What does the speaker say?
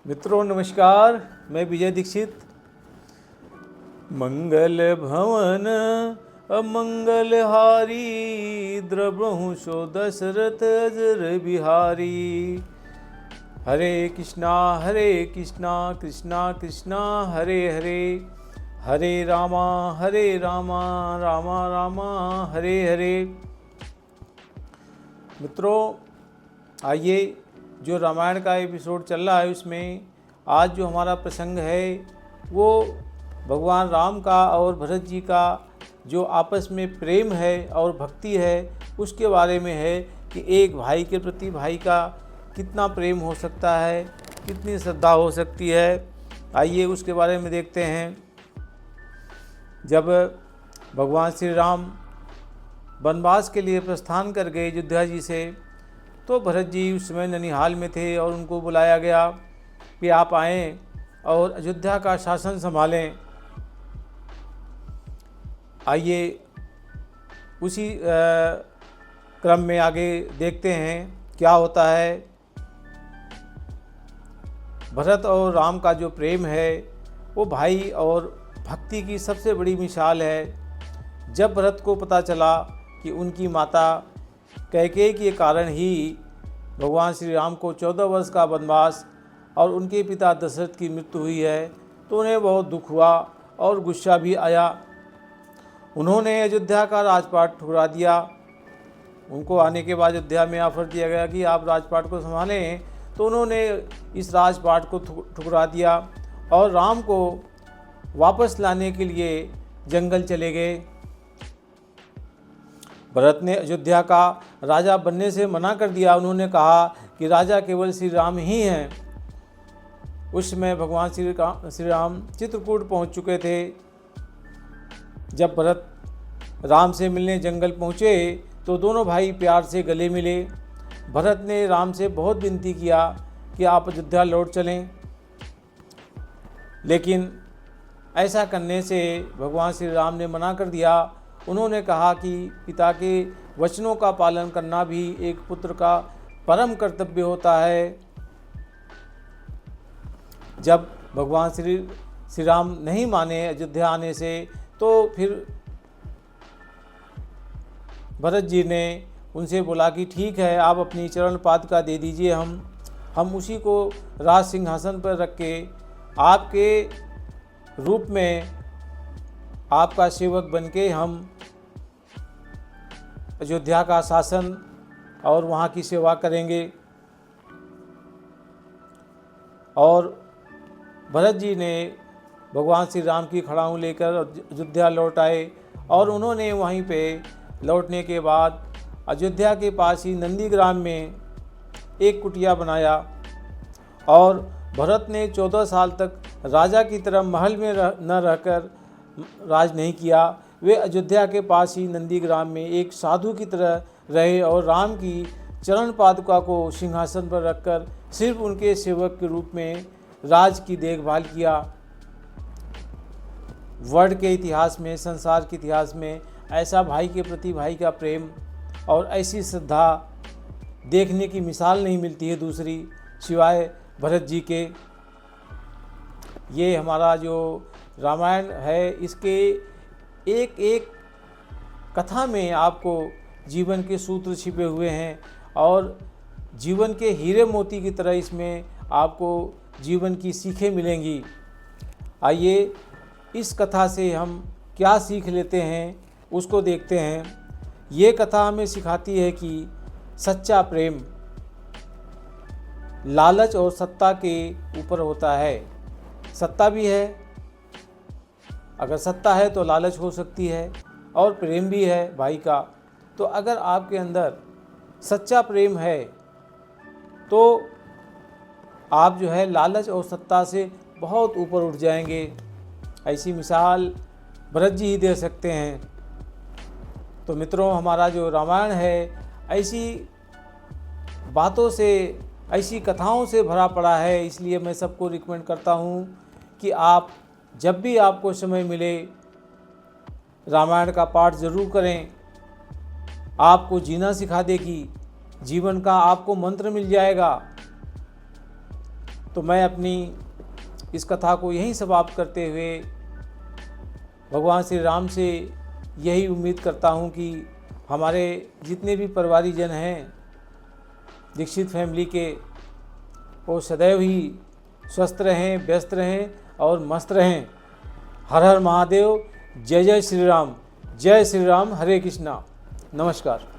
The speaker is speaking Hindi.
मित्रों नमस्कार, मैं विजय दीक्षित। मंगल भवन अमंगल हारी, द्रवहु सो दशरथ अजर बिहारी। हरे कृष्णा कृष्णा कृष्णा हरे हरे, हरे रामा रामा रामा हरे हरे। मित्रों आइए, जो रामायण का एपिसोड चल रहा है उसमें आज जो हमारा प्रसंग है वो भगवान राम का और भरत जी का जो आपस में प्रेम है और भक्ति है उसके बारे में है कि एक भाई के प्रति भाई का कितना प्रेम हो सकता है, कितनी श्रद्धा हो सकती है। आइए उसके बारे में देखते हैं। जब भगवान श्री राम वनवास के लिए प्रस्थान कर गए अयोध्या जी से, तो भरत जी उस समय ननिहाल में थे और उनको बुलाया गया कि आप आएँ और अयोध्या का शासन संभालें। आइए उसी क्रम में आगे देखते हैं क्या होता है। भरत और राम का जो प्रेम है वो भाई और भक्ति की सबसे बड़ी मिसाल है। जब भरत को पता चला कि उनकी माता कैकेयी के कारण ही भगवान श्री राम को 14 वर्ष का वनवास और उनके पिता दशरथ की मृत्यु हुई है, तो उन्हें बहुत दुख हुआ और गुस्सा भी आया। उन्होंने अयोध्या का राजपाट ठुकरा दिया। उनको आने के बाद अयोध्या में ऑफर दिया गया कि आप राजपाट को संभालें, तो उन्होंने इस राजपाट को ठुकरा दिया और राम को वापस लाने के लिए जंगल चले गए। भरत ने अयोध्या का राजा बनने से मना कर दिया। उन्होंने कहा कि राजा केवल श्री राम ही हैं। उस समय भगवान श्री राम चित्रकूट पहुंच चुके थे। जब भरत राम से मिलने जंगल पहुंचे तो दोनों भाई प्यार से गले मिले। भरत ने राम से बहुत विनती किया कि आप अयोध्या लौट चलें, लेकिन ऐसा करने से भगवान श्री राम ने मना कर दिया। उन्होंने कहा कि पिता के वचनों का पालन करना भी एक पुत्र का परम कर्तव्य होता है। जब भगवान श्री राम नहीं माने अयोध्या आने से, तो फिर भरत जी ने उनसे बोला कि ठीक है, आप अपनी चरण पादुका दे दीजिए, हम उसी को राज सिंहासन पर रख के आपके रूप में आपका सेवक बनके हम अयोध्या का शासन और वहाँ की सेवा करेंगे। और भरत जी ने भगवान श्री राम की खड़ाऊ लेकर अयोध्या लौट आए और उन्होंने वहीं पे लौटने के बाद अयोध्या के पास ही नंदीग्राम में एक कुटिया बनाया और भरत ने 14 साल तक राजा की तरह महल में न रहकर राज नहीं किया। वे अयोध्या के पास ही नंदीग्राम में एक साधु की तरह रहे और राम की चरण पादुका को सिंहासन पर रखकर सिर्फ उनके सेवक के रूप में राज की देखभाल किया। वर्ल्ड के इतिहास में, संसार के इतिहास में ऐसा भाई के प्रति भाई का प्रेम और ऐसी श्रद्धा देखने की मिसाल नहीं मिलती है दूसरी सिवाय भरत जी के। ये हमारा जो रामायण है, इसके एक एक कथा में आपको जीवन के सूत्र छिपे हुए हैं और जीवन के हीरे मोती की तरह इसमें आपको जीवन की सीखें मिलेंगी। आइए इस कथा से हम क्या सीख लेते हैं उसको देखते हैं। ये कथा हमें सिखाती है कि सच्चा प्रेम लालच और सत्ता के ऊपर होता है। सत्ता भी है, अगर सत्ता है तो लालच हो सकती है, और प्रेम भी है भाई का। तो अगर आपके अंदर सच्चा प्रेम है तो आप जो है लालच और सत्ता से बहुत ऊपर उठ जाएंगे। ऐसी मिसाल भरत जी ही दे सकते हैं। तो मित्रों, हमारा जो रामायण है ऐसी बातों से, ऐसी कथाओं से भरा पड़ा है। इसलिए मैं सबको रिकमेंड करता हूँ कि आप जब भी आपको समय मिले रामायण का पाठ ज़रूर करें। आपको जीना सिखा देगी, जीवन का आपको मंत्र मिल जाएगा। तो मैं अपनी इस कथा को यहीं समाप्त करते हुए भगवान श्री राम से यही उम्मीद करता हूँ कि हमारे जितने भी परिवारीजन हैं दीक्षित फैमिली के, वो सदैव ही स्वस्थ रहें, व्यस्त रहें और मस्त रहें। हर हर महादेव, जय जय श्री राम, हरे कृष्णा, नमस्कार।